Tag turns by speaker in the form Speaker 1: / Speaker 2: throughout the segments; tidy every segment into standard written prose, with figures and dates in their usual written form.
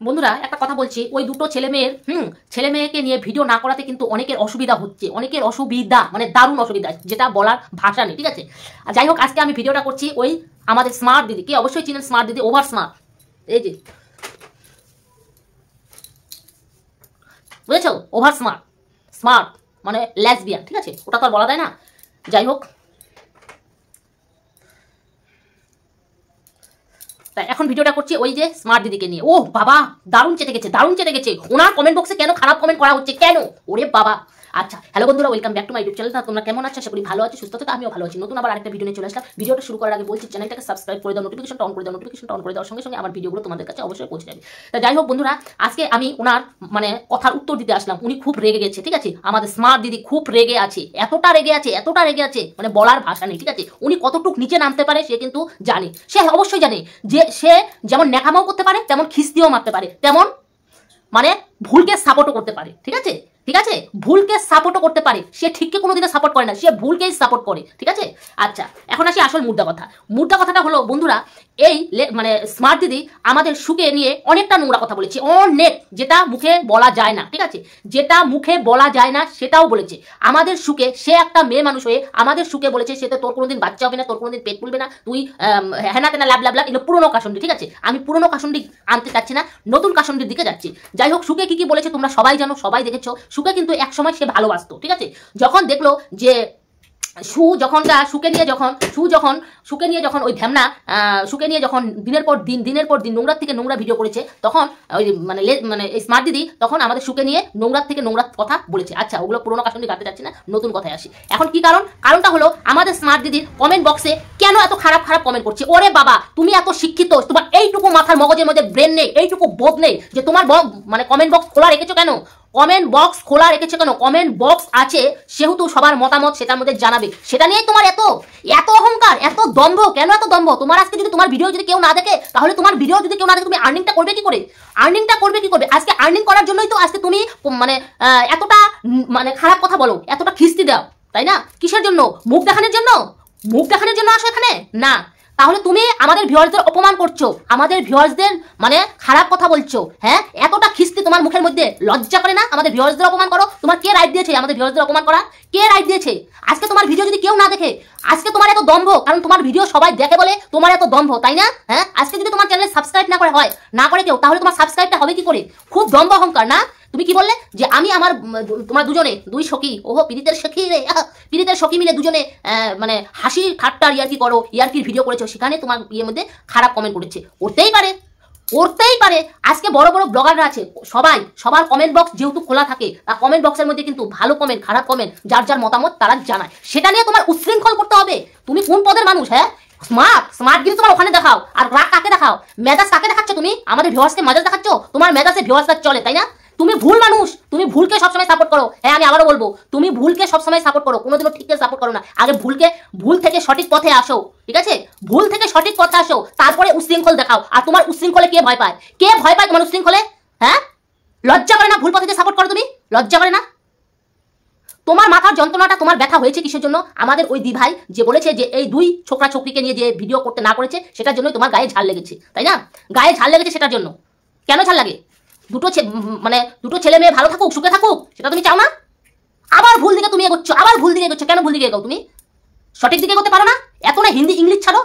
Speaker 1: বন্ধুরা একটা কথা বলছি, ওই দুটো ছেলে মেয়েকে নিয়ে ভিডিও না করাতে কিন্তু অনেকের অসুবিধা হচ্ছে, অনেকের অসুবিধা মানে দারুণ অসুবিধা, যেটা বলার ভাষা নেই, ঠিক আছে। আর যাই হোক, আজকে আমি ভিডিওটা করছি ওই আমাদের স্মার্ট দিদি, কে অবশ্যই চিনেন স্মার্ট দিদি, ওভার স্মার্ট, এই যে বুঝেছো, ওভার স্মার্ট, স্মার্ট মানে লেসবিয়ান, ঠিক আছে, ওটা তো আর বলা যায় না। যাই হোক, এখন ভিডিওটা করছি ওই যে স্মার্ট দিদিকে নিয়ে। ও বাবা, দারুণ চেটে গেছে, দারুণ চেটে গেছে। ওনার কমেন্ট বক্সে কেন খারাপ কমেন্ট করা হচ্ছে, কেন? ওরে বাবা। আচ্ছা, হ্যালো বন্ধুরা, welcome back to my YouTube channel. তোমরা কেমন আছো? আশা করি ভালো আছো, সুস্থ থাকো, আমিও ভালো আছি। নতুন আবার আরেকটা ভিডিও নিয়ে চলে আসলাম। ভিডিওটা শুরু করার আগে বলছি, চ্যানেলটাকে সাবস্ক্রাইব করে দাও, নোটিফিকেশনটা অন করে দাও। নোটিফিকেশনটা অন করে দেওয়ার সঙ্গে সঙ্গে আমার ভিডিওগুলো তোমাদের কাছে অবশ্যই পৌঁছে যাবে। তা যাই হোক বন্ধুরা, আজকে আমি ওনার মানে কথার উত্তর দিতে আসলাম। উনি খুব রেগে গেছে, ঠিক আছে, আমাদের স্মার্ট দিদি খুব রেগে আছে, এতটা রেগে আছে, এতটা রেগে আছে মানে বলার ভাষা নেই, ঠিক আছে। উনি কতটুক নিচে নামতে পারে সে কিন্তু জানে, সে অবশ্যই জানে যে সে যেমন ন্যাকামাও করতে পারে, তেমন খিস্তিও মারতে পারে, তেমন মানে ভুলকে সাপোর্টও করতে পারে, ঠিক আছে, ঠিক আছে, ভুলকে সাপোর্টও করতে পারে। সে ঠিককে কোনোদিনও সাপোর্ট করে না, সে ভুলকেই সাপোর্ট করে, ঠিক আছে। আচ্ছা, এখন আসি আসল মুদ্রা কথা। মুদ্রা কথাটা হলো বন্ধুরা, এই মানে স্মার্ট দিদি আমাদের সুকে নিয়ে অনেকটা নোংরা কথা বলেছে, অনেক, যেটা মুখে বলা যায় না, ঠিক আছে, যেটা মুখে বলা যায় না সেটাও বলেছে আমাদের সুকে। সে একটা মেয়ে মানুষ হয়ে আমাদের সুকে বলেছে, সে তো তোর কোনোদিন বাচ্চা হবে না, তোর কোনোদিন পেট ফুলবে না, তুই হেনা তেনা ল্যাব ল্যাব ল্যাব, এগুলো পুরোনো কাসন্ডি, ঠিক আছে। আমি পুরোনো কাসন্ডি আনতে চাচ্ছি না, নতুন কাসন্ডির দিকে যাচ্ছি। যাই হোক, সুকে কি বলেছে তোমরা সবাই জানো, সবাই দেখেছো। সুকে কিন্তু এক সময় সে ভালোবাসতো, ঠিক আছে। যখন দেখলো যে সুকে নিয়ে যখন ওই ধ্যামনা সুকে নিয়ে যখন দিনের পর দিন নোংরার থেকে নোংরা ভিডিও করেছে, তখন ওই মানে স্মার্ট দিদি তখন আমাদের সুকে নিয়ে নোংরার থেকে নোংরা কথা বলেছে। আচ্ছা, ওগুলো পুরোনো কাশন দিয়ে গাতে যাচ্ছি না, নতুন কথায় আসি। এখন কি কারণটা হলো আমাদের স্মার্ট দিদির কমেন্ট বক্সে কেন এত খারাপ খারাপ কমেন্ট করছে। ওরে বাবা, তুমি এত শিক্ষিত, তোমার এইটুকু মাথার মগজের মধ্যে ব্রেন নেই, এইটুকু বোধ নেই যে তোমার মানে কমেন্ট বক্স খোলা রেখেছো কেন? কমেন্ট বক্স খোলা রেখেছে কেন? কমেন্ট বক্স আছে সেহেতু সবার মতামত সেটার মধ্যে জানাবে, সেটা নিয়ে তোমার এত অহংকার, এত দম্ভ, কেন এত দম্ভ? তোমার আজকে যদি তোমার ভিডিও যদি কেউ না দেখে, তাহলে তোমার ভিডিও যদি কেউ না দেখে তুমি আর্নিংটা করবে কি করে? আর্নিংটা করবে কি করবে? আজকে আর্নিং করার জন্যই তো আজকে তুমি মানে এতটা মানে খারাপ কথা বলো, এতটা খিস্তি দাও, তাই না? কিসের জন্য? মুখ দেখানোর জন্য? মুখ দেখানোর জন্য আসো এখানে না। তাহলে তুমি আমাদের ভিউয়ার্সদের অপমান করছো, আমাদের ভিউয়ার্সদের মানে খারাপ কথা বলছো, হ্যাঁ? এতটা খিস্তি তোমার মুখের মধ্যে, লজ্জা করে না? আমাদের ভিউয়ার্সদের অপমান করো। তোমার কে রাইট দিয়েছে আমাদের ভিউয়ার্সদের অপমান করা? কে রাইট দিয়েছে? আজকে তোমার ভিডিও যদি কেউ না দেখে, আজকে তোমার এত দম্ভ, কারণ তোমার ভিডিও সবাই দেখে বলে তোমার এত দম্ভ, তাই না? হ্যাঁ, আজকে যদি তোমার চ্যানেলে সাবস্ক্রাইব না করে কেউ, তাহলে তোমার সাবস্ক্রাইবটা হবে কি করে? খুব দম্ভ, অহংকার না? তুমি কি বললে যে আমি তোমার দুজনে দুই সখী, ওহো পীড়িতের সখী রে, পীড়িতের সখী মিলে দুজনে মানে হাসি ঠাট্টার ইয়ার্কির ভিডিও করেছো, সেখানে তোমার ইয়ের মধ্যে খারাপ কমেন্ট করেছে। করতেই পারে। আজকে বড় বড় ব্লগাররা আছে, সবার কমেন্ট বক্স যেহেতু খোলা থাকে, তার কমেন্ট বক্সের মধ্যে কিন্তু ভালো কমেন্ট, খারাপ কমেন্ট, যার মতামত তারা জানায়, সেটা নিয়ে তোমার উচ্ছৃঙ্খল করতে হবে। তুমি কোন পদের মানুষ? হ্যাঁ, স্মার্ট গিরি তোমার ওখানে দেখাও, আর রাগ কাকে দেখাও, মেজাজ কাকে দেখাচ্ছ? তুমি আমাদের ভিউয়ার্সকে মেজাজ দেখাচ্ছ, তোমার মেজাজে ভিউয়ার্সরা চলে, তাই না? তুমি ভুল মানুষ, তুমি ভুলকে সবসময় সাপোর্ট করো। হ্যাঁ, আমি আবারও বলবো, তুমি ভুলকে সবসময় সাপোর্ট করো, কোনোদিনও ঠিককে সাপোর্ট করো না। আগে ভুল থেকে সঠিক পথে আসো, ঠিক আছে, ভুল থেকে সঠিক পথে আসো, তারপরে উচ্ছৃঙ্খল দেখাও। আর তোমার উচ্ছৃঙ্খলে কে ভয় পায়? কে ভয় পায় তোমার উচ্ছৃঙ্খলে? হ্যাঁ, লজ্জা করে না ভুল পথে সাপোর্ট করো? তুমি লজ্জা করে না? তোমার মাথার যন্ত্রণাটা, তোমার ব্যথা হয়েছে কিসের জন্য? আমাদের ওই দিভাই যে বলেছে যে এই দুই ছোকরা ছোকরিকে নিয়ে যে ভিডিও করতে না করেছে, সেটার জন্যই তোমার গায়ে ঝাল লেগেছে, তাই না? গায়ে ঝাল লেগেছে সেটার জন্য। কেন ঝাল লাগে? দুটো ছেলে মেয়ে ভালো থাকুক, সুখে থাকুক, সেটা তুমি চাও না? আবার ভুল দিকে তুমি এগোচ্ছ, কেন ভুল দিকে এগো? তুমি সঠিক দিকে এগোতে পারো না? এত না হিন্দি ইংলিশ ছাড়ো।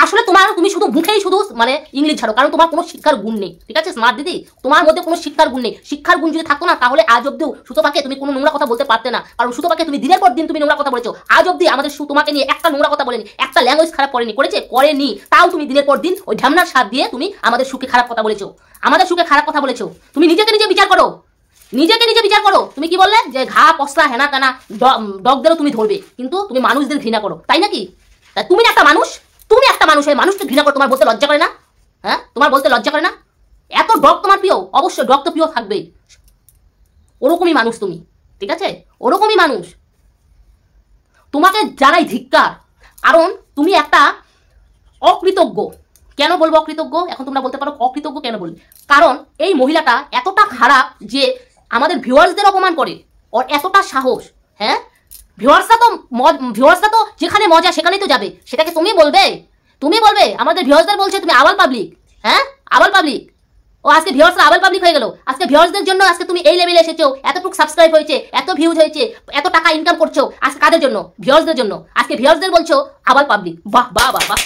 Speaker 1: আসলে তুমি শুধু মুখেই শুধু মানে ইংলিশ ছাড়ো, কারণ তোমার কোনো শিক্ষার গুণ নেই, ঠিক আছে স্মার্ট দিদি, তোমার মধ্যে কোনো শিক্ষার গুণ নেই। শিক্ষার গুণ যদি থাকতো না, তাহলে আজ অব্দিও সুতপাকে তুমি কোনো নোংরা কথা বলতে পারতে না, কারণ সুতপাকে তুমি দিনের পর দিন তুমি নোংরা কথা বলেছো। আজ অব্দি আমাদের তোমাকে নিয়ে একটা নোংরা কথা বলেনি, একটা ল্যাঙ্গুয়েজ খারাপ করেনি, তাও তুমি দিনের পর দিন ওই ঝামনার সাথ দিয়ে তুমি আমাদের সুখে খারাপ কথা বলেছো, তুমি নিজেকে নিজে বিচার করো, তুমি কি বললে যে ঘা পসলা হেনা তেনা ডগদেরও তুমি ধরবে, কিন্তু তুমি মানুষদের ঘৃণা করো, তাই নাকি? তা তুমি একটা মানুষ হয়ে মানুষকে ঘৃণা করো, তোমার বলতে লজ্জা করে না? হ্যাঁ, তোমার বলতে লজ্জা করে না? এত ডগ তোমার প্রিয়, অবশ্যই ডগ তো প্রিয় থাকবেই, ওরকমই মানুষ তুমি, ঠিক আছে, ওরকমই মানুষ। তোমাকে জানাই ধিক্কার, কারণ তুমি একটা অকৃতজ্ঞ। কেন বলবো অকৃতজ্ঞ? এখন তোমরা বলতে পারো অকৃতজ্ঞ কেন বলবে, কারণ এই মহিলাটা এতটা খারাপ যে আমাদের ভিউয়ার্সদের অপমান করে, ওর এতটা সাহস। হ্যাঁ, ভিউয়ার্সরা তো যেখানে মজা সেখানেই তো যাবে, সেটাকে তুমি বলবে? আমাদের ভিউয়ার্সদের বলছে তুমি আবাল পাবলিক। হ্যাঁ, আবাল পাবলিক। ও ও আজকে ভিউয়ার্সরা আবার পাবলিক হয়ে গেল। আজকে ভিউয়ার্সদের জন্য আজকে তুমি এই লেভেলে এসেছো, এতটুকু সাবস্ক্রাইব হয়েছে, এত ভিউজ হয়েছে, এত টাকা ইনকাম করছো, আজকে কাদের জন্য? ভিউয়ার্সদের জন্য। আজকে ভিউয়ার্সদের বলছো আবার পাবলিক। বাহ বাহ বাহ বাহ।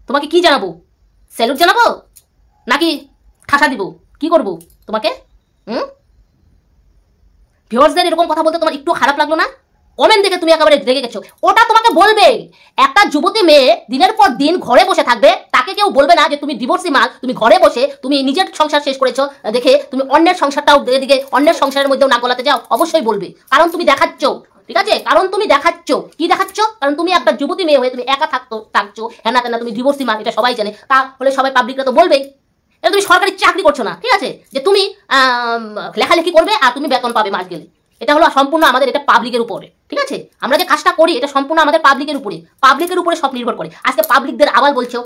Speaker 1: তোমাকে কি জানাবো? স্যালুট জানাবো নাকি ঠাসা দিব? কি করব তোমাকে? ভিউয়ার্সদের এরকম কথা বলতে তোমার একটু খারাপ লাগলো না? কমেন্ট দেখে তুমি একেবারে রেগে গেছো। ওটা তোমাকে বলবে। একটা যুবতী মেয়ে দিনের পর দিন ঘরে বসে থাকবে, তাকে কেউ বলবে না যে তুমি ডিভোর্সি মাল, তুমি ঘরে বসে তুমি নিজের সংসার শেষ করেছো দেখে তুমি অন্যের সংসারটাও এদিকে অন্যের সংসারের মধ্যেও নাক গলাতে যাও, অবশ্যই বলবে। কারণ তুমি দেখাচ্ছ, ঠিক আছে? কারণ তুমি দেখাচ্ছ। কি দেখাচ্ছ? কারণ তুমি একটা যুবতী মেয়ে হয়ে তুমি একা থাকছো, হ্যাঁ না তুমি ডিভোর্সি মাল, এটা সবাই জানে। তাহলে সবাই পাবলিকরা তো বলবেই। এটা তুমি সরকারি চাকরি করছো না, ঠিক আছে? যে তুমি লেখালেখি করবে আর তুমি বেতন পাবে মাস গেলে। এটা হলো সম্পূর্ণ আমাদের, এটা পাবলিকের উপরে, ঠিক আছে? আমরা যে কাজটা করি এটা সম্পূর্ণ আমাদের পাবলিকের উপরে সব নির্ভর করে। আজকে পাবলিকদের আবার বলছো,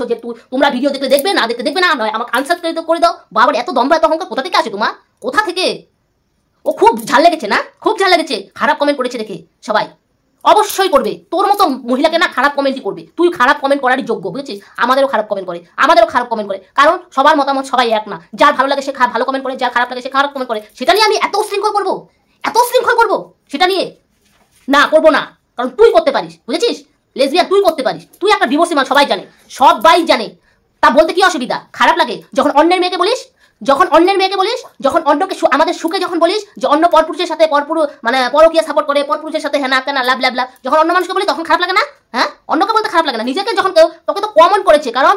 Speaker 1: যে তোমরা ভিডিও দেখবে না দেখবে না, নয় আমাকে আনসাবস্ক্রাইব করে দাও। বাবার এত দম্ভ এত অহংকার কোথা থেকে আসে তোমার? কোথা থেকে? ও খুব ঝাল লেগেছে না? খুব ঝাল লেগেছে খারাপ কমেন্ট করেছে দেখে সবাই। অবশ্যই করবে। তোর মতো মহিলাকে না খারাপ কমেন্টই করবে। তুই খারাপ কমেন্ট করারই যোগ্য, বুঝেছিস? আমাদেরও খারাপ কমেন্ট করে, কারণ সবার মতামত সবাই এক না। যার ভালো লাগে সে ভালো কমেন্ট করে, যার খারাপ লাগে সে খারাপ কমেন্ট করে। সেটা নিয়ে আমি এত উশৃঙ্খল করবো সেটা নিয়ে না, করবো না। কারণ তুই করতে পারিস, বুঝেছিস? লেসবিয়ান তুই করতে পারিস। তুই একটা ডিভোর্সি মান, সবাই জানে। তা বলতে কি অসুবিধা? খারাপ লাগে যখন অন্যের মেয়েকে বলিস, যখন অন্যকে আমাদের সুখে যখন বলিস যে অন্য পরপুরুষের সাথে মানে পরকীয়া সাপোর্ট করে, পরপুরুষের সাথে হ্যানা তেনা লাভ যখন অন্য মানুষকে বলি তখন খারাপ লাগে না? হ্যাঁ, অন্যকে বলতে খারাপ লাগে না? নিজেকে যখন কেউ তোকে তো কমেন্ট করেছে, কারণ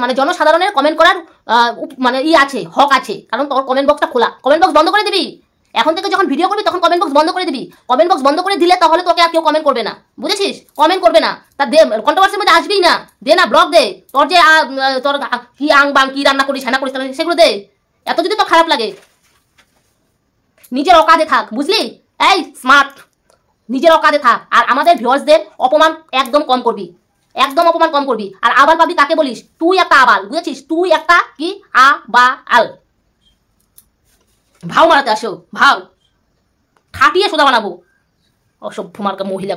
Speaker 1: মানে জনসাধারণের কমেন্ট করার মানে আছে, হক আছে। কারণ তোর কমেন্ট বক্সটা খোলা, কমেন্ট বক্স বন্ধ করে দিবি। এখন থেকে যখন ভিডিও করবি তখন কমেন্ট বক্স বন্ধ করে দিবি। কমেন্ট বক্স বন্ধ করে দিলে তাহলে তোকে আর কেউ কমেন্ট করবে না, বুঝেছিস? কমেন্ট করবে না। তা দে, কন্ট্রোভার্সির মধ্যে আসবেই না। দে না, ব্লগ দে। তোর যে তোর কি আং বাং কি রান্না করিস, হ্যানা করিস, সেগুলো দে। এত যদি তো খারাপ লাগে, নিজের অকাদে থাক, বুঝলি? এই স্মার্ট, নিজের অকাদে থাক। আর আমাদের ভিউয়ার্সদের অপমান একদম কম করবি, আর আবাল পাবি কাকে বলিস? তুই একটা আবাল, বুঝেছিস? তুই একটা কি আল। ভাও মারাতে আসো, ভাও খাটিয়ে সোজা বানাবো। অসভ্য মার্কা মহিলা।